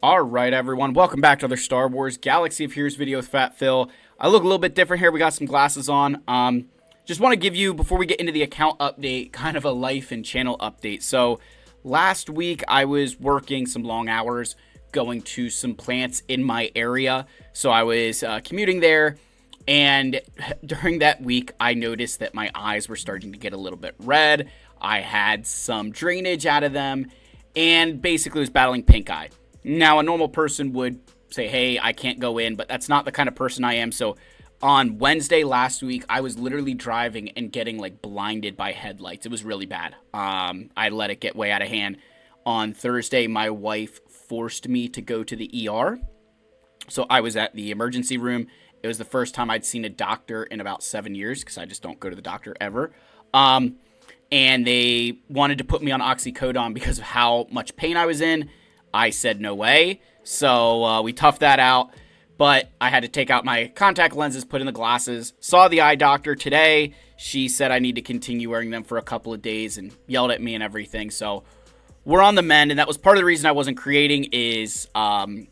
All right, everyone. Welcome back to another Star Wars Galaxy of Heroes video with Fat Phil. I look a little bit different here. We got some glasses on. Just want to give you, before we get into the account update, kind of a life and channel update. So last week I was working some long hours going to some plants in my area. So I was commuting there. And during that week, I noticed that my eyes were starting to get a little bit red. I had some drainage out of them and basically was battling pink eye. Now, a normal person would say, hey, I can't go in, but that's not the kind of person I am. So on Wednesday last week, I was literally driving and getting like blinded by headlights. It was really bad. I let it get way out of hand. On Thursday, my wife forced me to go to the ER. So I was at the emergency room. It was the first time I'd seen a doctor in about 7 years because I just don't go to the doctor ever. And they wanted to put me on oxycodone because of how much pain I was in. I said no way, so we toughed that out, but I had to take out my contact lenses, put in the glasses, saw the eye doctor today. She said I need to continue wearing them for a couple of days and yelled at me and everything, so we're on the mend, and that was part of the reason I wasn't creating is, I'm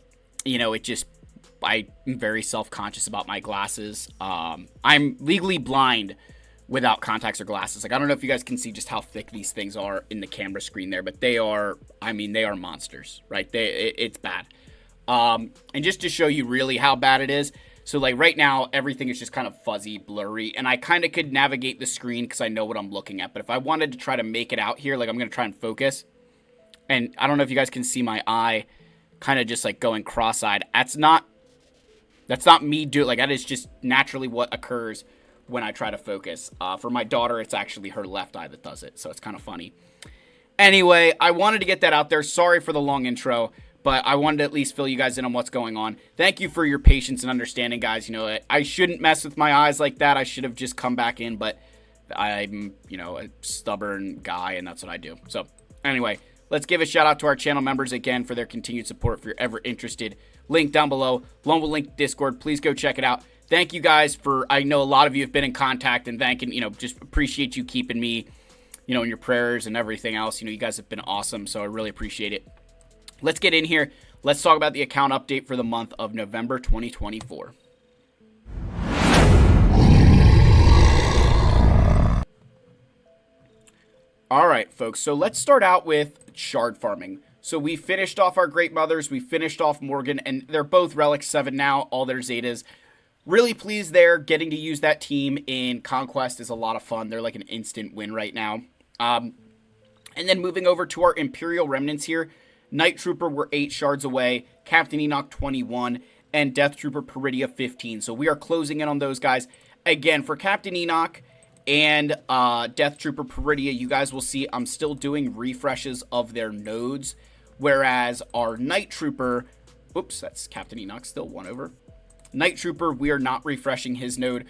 very self-conscious about my glasses. I'm legally blind without contacts or glasses. Like, I don't know if you guys can see just how thick these things are in the camera screen there, but they are monsters, right? It's bad. And just to show you really how bad it is, so like right now, everything is just kind of fuzzy, blurry, and I kind of could navigate the screen because I know what I'm looking at, but if I wanted to try to make it out here, like I'm going to try and focus, and I don't know if you guys can see my eye kind of just like going cross-eyed. That's not me doing, like that is just naturally what occurs when I try to focus. For my daughter, it's actually her left eye that does it, so it's kind of funny. Anyway, I wanted to get that out there. Sorry for the long intro, but I wanted to at least fill you guys in on what's going on. Thank you for your patience and understanding, guys. You know, I shouldn't mess with my eyes like that. I should have just come back in, but I'm, a stubborn guy, and that's what I do. So, anyway, let's give a shout out to our channel members again for their continued support. If you're ever interested, link down below. Along with link to Discord. Please go check it out. Thank you guys I know a lot of you have been in contact and just appreciate you keeping me, in your prayers and everything else. You guys have been awesome, so I really appreciate it. Let's get in here. Let's talk about the account update for the month of November 2024. All right, folks, so let's start out with shard farming. So we finished off our Great Mothers, we finished off Morgan, and they're both Relic 7 now, all their Zetas. Really pleased there. Getting to use that team in Conquest is a lot of fun. They're like an instant win right now. And then moving over to our Imperial Remnants here. Night Trooper, we're 8 shards away. Captain Enoch, 21. And Death Trooper Peridia, 15. So we are closing in on those guys. Again, for Captain Enoch and Death Trooper Peridia, you guys will see I'm still doing refreshes of their nodes. Whereas our Night Trooper... Oops, that's Captain Enoch, still 1 over. Night Trooper, we are not refreshing his node.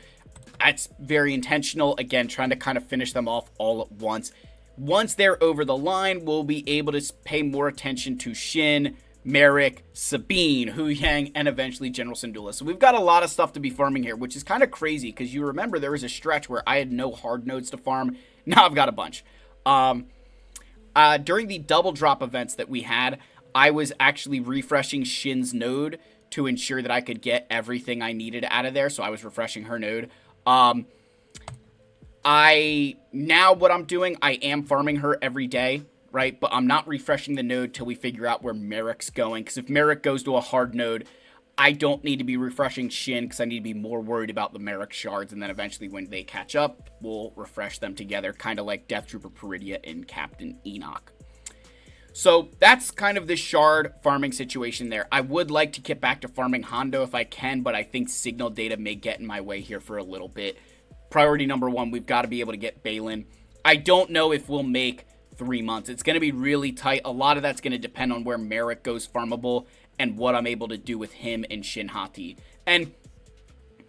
That's very intentional. Again, trying to kind of finish them off all at once. Once they're over the line, we'll be able to pay more attention to Shin, Merrick, Sabine, Hu Yang, and eventually General Syndulla. So we've got a lot of stuff to be farming here, which is kind of crazy because you remember there was a stretch where I had no hard nodes to farm. Now I've got a bunch. During the double drop events that we had, I was actually refreshing Shin's node to ensure that I could get everything I needed out of there. So I was refreshing her node. What I'm doing, I am farming her every day, right? But I'm not refreshing the node till we figure out where Merrick's going. Because if Merrick goes to a hard node, I don't need to be refreshing Shin because I need to be more worried about the Merrick shards. And then eventually when they catch up, we'll refresh them together. Kind of like Death Trooper Peridia and Captain Enoch. So that's kind of the shard farming situation there. I would like to get back to farming Hondo if I can, but I think signal data may get in my way here for a little bit. Priority number 1, we've got to be able to get Balin. I don't know if we'll make 3 months. It's going to be really tight. A lot of that's going to depend on where Merrick goes farmable and what I'm able to do with him and Shin Hati. And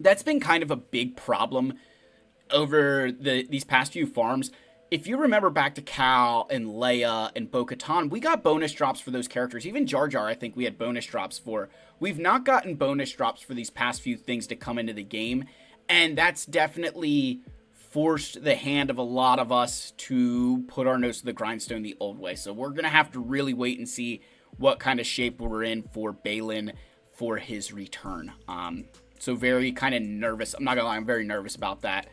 that's been kind of a big problem over these past few farms. If you remember back to Cal and Leia and Bo-Katan, we got bonus drops for those characters. Even Jar Jar, I think we had bonus drops for. We've not gotten bonus drops for these past few things to come into the game, and that's definitely forced the hand of a lot of us to put our nose to the grindstone the old way. So we're going to have to really wait and see what kind of shape we're in for Balin for his return. So very kind of nervous. I'm not gonna lie, I'm very nervous about that.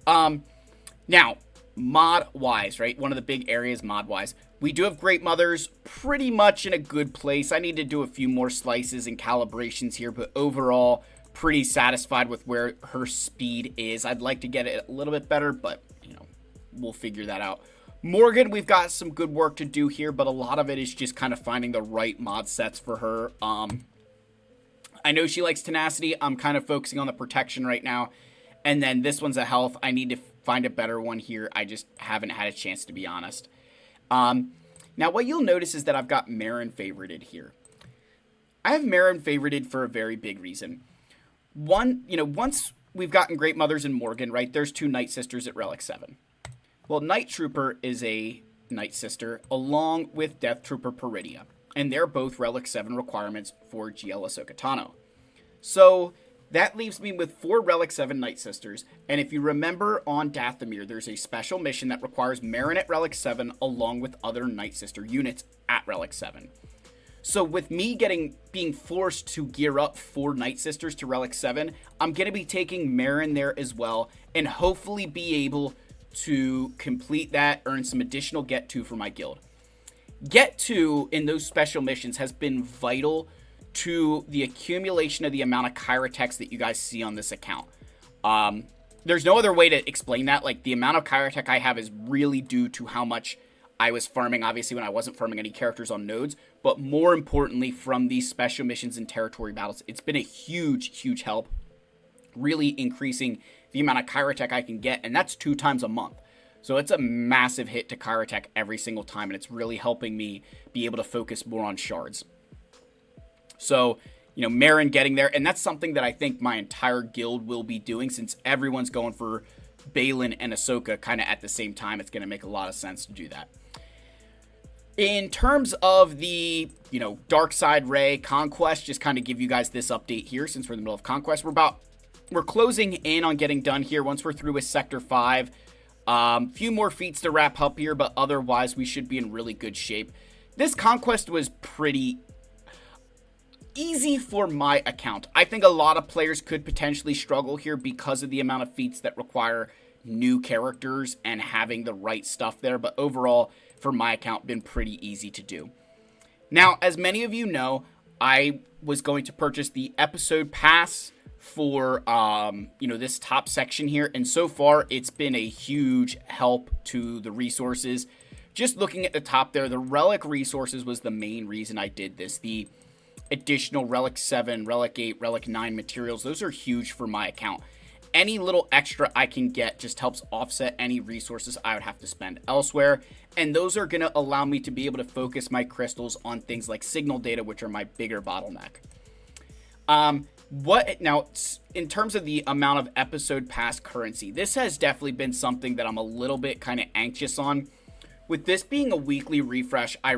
Now, mod-wise, right? One of the big areas mod-wise. We do have Great Mothers pretty much in a good place. I need to do a few more slices and calibrations here, but overall, pretty satisfied with where her speed is. I'd like to get it a little bit better, but, you know, we'll figure that out. Morgan, we've got some good work to do here, but a lot of it is just kind of finding the right mod sets for her. I know she likes tenacity. I'm kind of focusing on the protection right now. And then this one's a health. I need to find a better one here. I just haven't had a chance, to be honest. Now, what you'll notice is that I've got Marin favorited here. I have Marin favorited for a very big reason. One, you know, once we've gotten Great Mothers and Morgan, right, there's 2 Night Sisters at Relic 7. Well, Night Trooper is a Night Sister along with Death Trooper Peridia. And they're both Relic 7 requirements for GL Ahsoka Tano. So that leaves me with 4 Relic 7 Night Sisters, and if you remember on Dathomir, there's a special mission that requires Marin at Relic 7 along with other Night Sister units at Relic 7. So with me being forced to gear up 4 Night Sisters to Relic 7, I'm going to be taking Marin there as well, and hopefully be able to complete that, earn some additional Get To for my guild. Get To in those special missions has been vital to the accumulation of the amount of Kyrotechs that you guys see on this account. There's no other way to explain that. Like, the amount of Kyrotech I have is really due to how much I was farming, obviously, when I wasn't farming any characters on nodes, but more importantly, from these special missions and territory battles. It's been a huge, huge help, really increasing the amount of Kyrotech I can get, and that's 2 times a month. So it's a massive hit to Kyrotech every single time, and it's really helping me be able to focus more on shards. So, you know, Marin getting there, and that's something that I think my entire guild will be doing, since everyone's going for Balin and Ahsoka kind of at the same time. It's going to make a lot of sense to do that. In terms of the, you know, Dark Side Ray Conquest, just kind of give you guys this update here, since we're in the middle of Conquest. We're closing in on getting done here once we're through with Sector 5. Few more feats to wrap up here, but otherwise we should be in really good shape. This Conquest was pretty easy for my account. I think a lot of players could potentially struggle here because of the amount of feats that require new characters and having the right stuff there, but overall, for my account, been pretty easy to do. Now, as many of you know, I was going to purchase the episode pass for, you know, this top section here, and so far, it's been a huge help to the resources. Just looking at the top there, the Relic resources was the main reason I did this. The additional Relic 7, Relic 8, Relic 9 materials, those are huge for my account. Any little extra I can get just helps offset any resources I would have to spend elsewhere, and those are going to allow me to be able to focus my crystals on things like signal data, which are my bigger bottleneck. Now, in terms of the amount of episode pass currency, this has definitely been something that I'm a little bit kind of anxious on. With this being a weekly refresh, I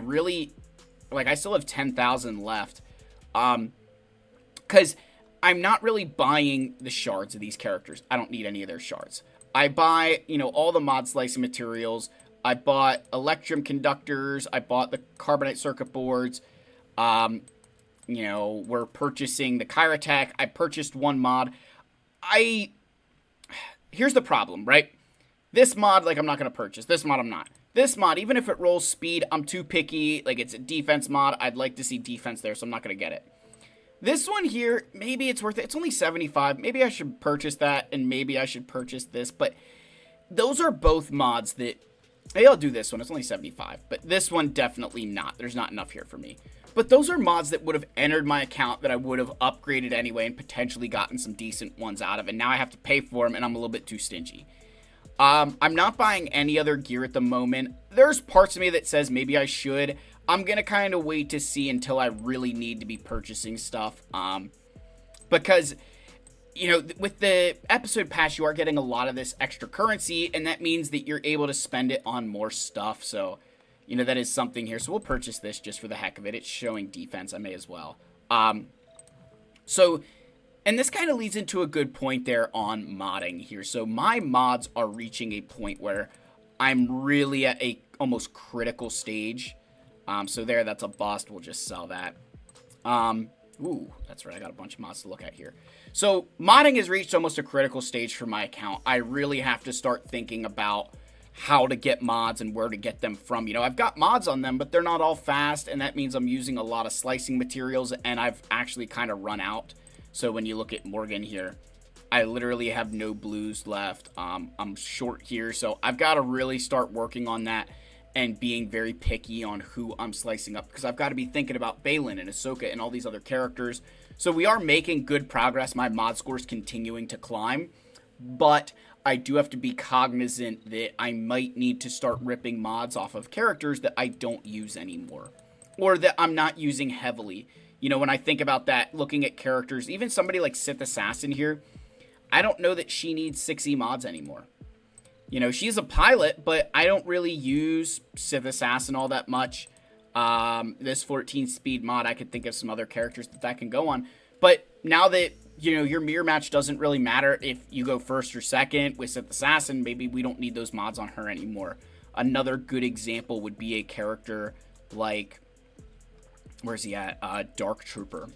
still have 10,000 left. Because I'm not really buying the shards of these characters. I don't need any of their shards. I buy, you know, all the mod slicing materials. I bought Electrum conductors. I bought the carbonite circuit boards. You know, we're purchasing the Kyrotech. I purchased one mod. Here's the problem, right? This mod, like, I'm not going to purchase. This mod, I'm not. This mod, even if it rolls speed, I'm too picky. Like, it's a defense mod. I'd like to see defense there, so I'm not going to get it. This one here, maybe it's worth it. It's only 75. Maybe I should purchase that, and maybe I should purchase this. But those are both mods that... Maybe I'll do this one. It's only 75. But this one, definitely not. There's not enough here for me. But those are mods that would have entered my account that I would have upgraded anyway and potentially gotten some decent ones out of. And now I have to pay for them, and I'm a little bit too stingy. I'm not buying any other gear at the moment. There's parts of me that says maybe I should. I'm going to kind of wait to see until I really need to be purchasing stuff. Because, you know, with the episode pass, you are getting a lot of this extra currency, and that means that you're able to spend it on more stuff. So, you know, that is something here. So we'll purchase this just for the heck of it. It's showing defense. I may as well. And this kind of leads into a good point there on modding here. So my mods are reaching a point where I'm really at a almost critical stage. So there, that's a bust. We'll just sell that. Ooh, that's right. I got a bunch of mods to look at here. So modding has reached almost a critical stage for my account. I really have to start thinking about how to get mods and where to get them from. You know, I've got mods on them, but they're not all fast, and that means I'm using a lot of slicing materials, and I've actually kind of run out. So when you look at Morgan here, I literally have no blues left. I'm short here, so I've got to really start working on that and being very picky on who I'm slicing up, because I've got to be thinking about Balin and Ahsoka and all these other characters. So we are making good progress. My mod score is continuing to climb, but I do have to be cognizant that I might need to start ripping mods off of characters that I don't use anymore, or that I'm not using heavily. You know, when I think about that, looking at characters, even somebody like Sith Assassin here, I don't know that she needs 6E mods anymore. You know, she's a pilot, but I don't really use Sith Assassin all that much. This 14 speed mod, I could think of some other characters that can go on. But now that, you know, your mirror match doesn't really matter if you go first or second with Sith Assassin, maybe we don't need those mods on her anymore. Another good example would be a character like, where's he at? Dark Trooper,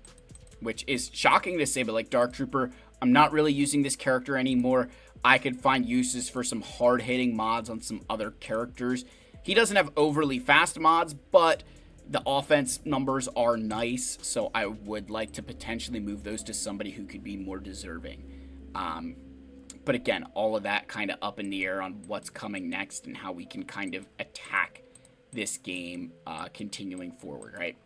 which is shocking to say, but like Dark Trooper, I'm not really using this character anymore. I could find uses for some hard-hitting mods on some other characters. He doesn't have overly fast mods, but the offense numbers are nice, so I would like to potentially move those to somebody who could be more deserving. But again, all of that kind of up in the air on what's coming next and how we can kind of attack this game continuing forward, right?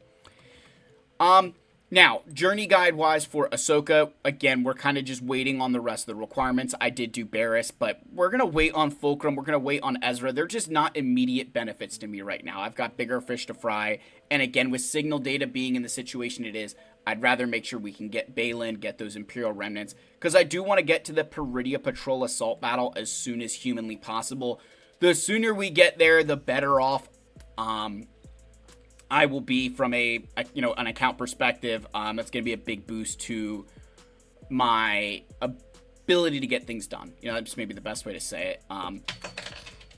Now, journey guide-wise for Ahsoka, again, we're kind of just waiting on the rest of the requirements. I did do Barriss, but we're going to wait on Fulcrum. We're going to wait on Ezra. They're just not immediate benefits to me right now. I've got bigger fish to fry. And again, with signal data being in the situation it is, I'd rather make sure we can get Balin, get those Imperial remnants, because I do want to get to the Peridia Patrol assault battle as soon as humanly possible. The sooner we get there, the better off I will be from an account perspective. That's going to be a big boost to my ability to get things done. You know, that's maybe the best way to say it.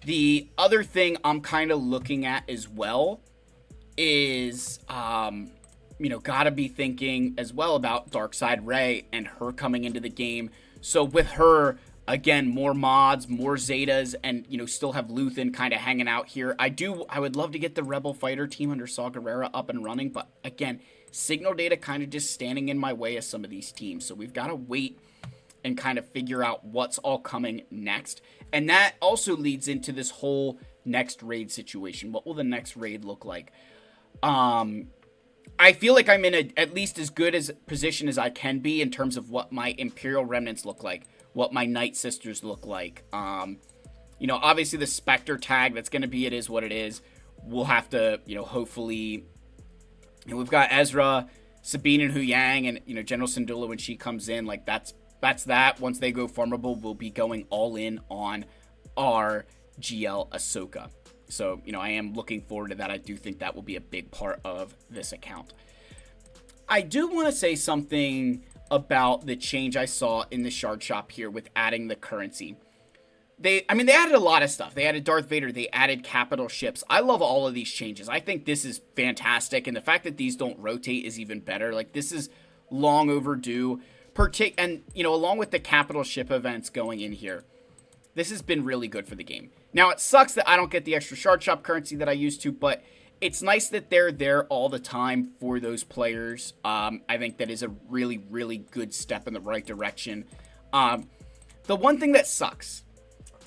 The other thing I'm kind of looking at as well is, gotta be thinking as well about Darkside Rey and her coming into the game. So with her, again, more mods, more Zetas, and, still have Luthen kind of hanging out here. I would love to get the Rebel Fighter team under Saw Gerrera up and running, but again, signal data kind of just standing in my way of some of these teams. So we've got to wait and kind of figure out what's all coming next. And that also leads into this whole next raid situation. What will the next raid look like? I feel like I'm in at least as good as position as I can be in terms of what my Imperial remnants look like, what my Night Sisters look like. Obviously the Spectre tag, that's going to be, it is what it is. We'll have to, hopefully, we've got Ezra, Sabine, and Huyang, and, General Syndulla when she comes in, like, that's that. Once they go formable, we'll be going all in on our GL Ahsoka. So, I am looking forward to that. I do think that will be a big part of this account. I do want to say something about the change I saw in the Shard Shop here with adding the currency. They added a lot of stuff. They added Darth Vader. They added capital ships. I love all of these changes. I think this is fantastic. And the fact that these don't rotate is even better. Like, this is long overdue. And, along with the capital ship events going in here, this has been really good for the game. Now, it sucks that I don't get the extra Shard Shop currency that I used to, but it's nice that they're there all the time for those players. I think that is a really, really good step in the right direction. The one thing that sucks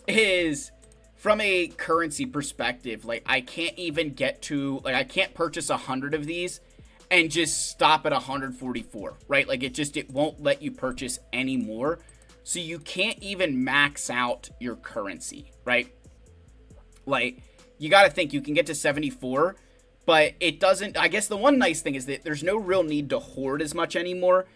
is, from a currency perspective, like, I can't even I can't purchase 100 of these and just stop at 144, right? Like, it won't let you purchase any more. So you can't even max out your currency, right? Like, you got to think you can get to 74, but it doesn't. I guess the one nice thing is that there's no real need to hoard as much anymore,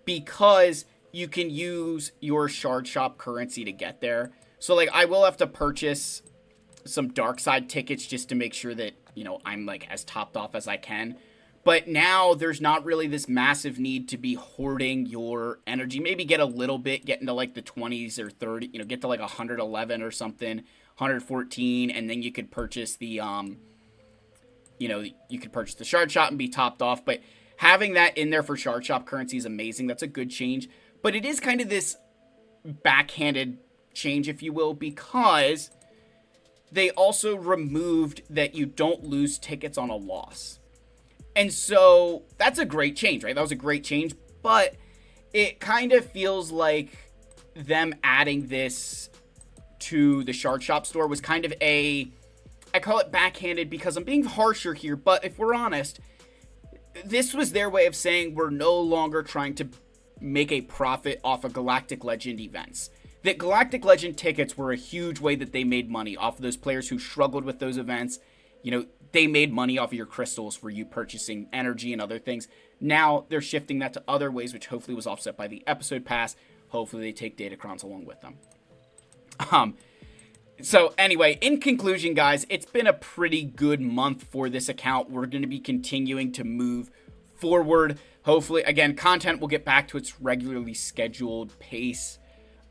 because you can use your Shard Shop currency to get there. So, like, I will have to purchase some dark side tickets just to make sure that, I'm, like, as topped off as I can. But now there's not really this massive need to be hoarding your energy. Maybe get a little bit, get into, like, the 20s or 30, get to, like, 111 or something, 114, and then you could purchase the, you could purchase the shard shop and be topped off, but having that in there for shard shop currency is amazing. That's a good change, but it is kind of this backhanded change, if you will, because they also removed that you don't lose tickets on a loss. And so that's a great change, right? That was a great change, but it kind of feels like them adding this to the shard shop store was kind of I call it backhanded because I'm being harsher here, but if we're honest, this was their way of saying we're no longer trying to make a profit off of Galactic Legend events. That Galactic Legend tickets were a huge way that they made money off of those players who struggled with those events. They made money off of your crystals for you purchasing energy and other things. Now they're shifting that to other ways, which hopefully was offset by the episode pass. Hopefully they take Datacrons along with them. So anyway, in conclusion, guys, it's been a pretty good month for this account. We're going to be continuing to move forward. Hopefully, again, content will get back to its regularly scheduled pace.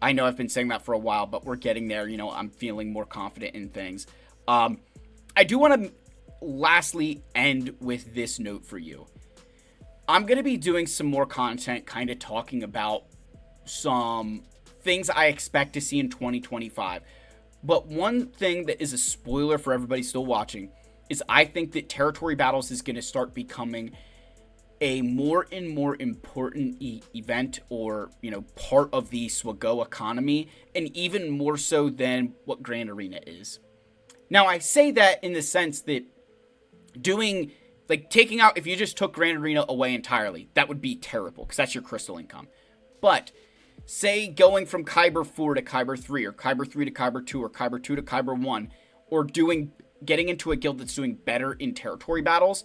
I know I've been saying that for a while, but we're getting there. I'm feeling more confident in things. I do want to lastly end with this note for you. I'm going to be doing some more content kind of talking about some things I expect to see in 2025. But one thing that is a spoiler for everybody still watching is I think that Territory Battles is going to start becoming a more and more important event or, part of the Swago economy, and even more so than what Grand Arena is. Now, I say that in the sense that taking out, if you just took Grand Arena away entirely, that would be terrible, because that's your crystal income. But say going from Kyber 4 to Kyber 3, or Kyber 3 to Kyber 2, or Kyber 2 to Kyber 1, or getting into a guild that's doing better in Territory Battles,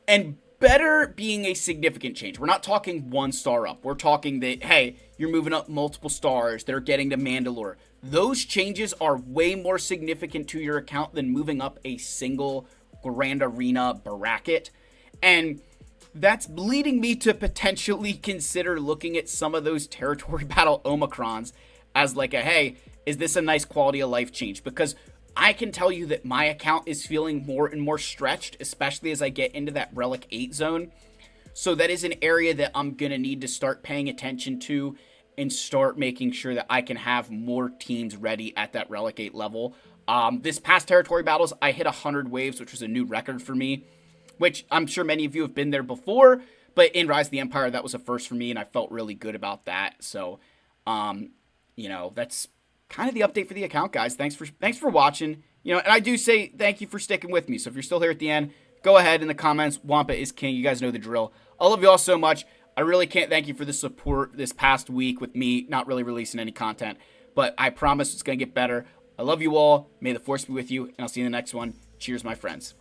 and better being a significant change. We're not talking 1 star up. We're talking that, hey, you're moving up multiple stars. They're getting to Mandalore. Those changes are way more significant to your account than moving up a single Grand Arena bracket. And that's leading me to potentially consider looking at some of those Territory Battle Omicrons as hey, is this a nice quality of life change? Because I can tell you that my account is feeling more and more stretched, especially as I get into that Relic 8 zone. So that is an area that I'm going to need to start paying attention to and start making sure that I can have more teams ready at that Relic 8 level. This past Territory Battles, I hit 100 waves, which was a new record for me, which I'm sure many of you have been there before, but in Rise of the Empire, that was a first for me, and I felt really good about that. So, that's kind of the update for the account, guys. Thanks for watching. And I do say thank you for sticking with me. So if you're still here at the end, go ahead in the comments. Wampa is king. You guys know the drill. I love you all so much. I really can't thank you for the support this past week with me not really releasing any content, but I promise it's going to get better. I love you all. May the force be with you, and I'll see you in the next one. Cheers, my friends.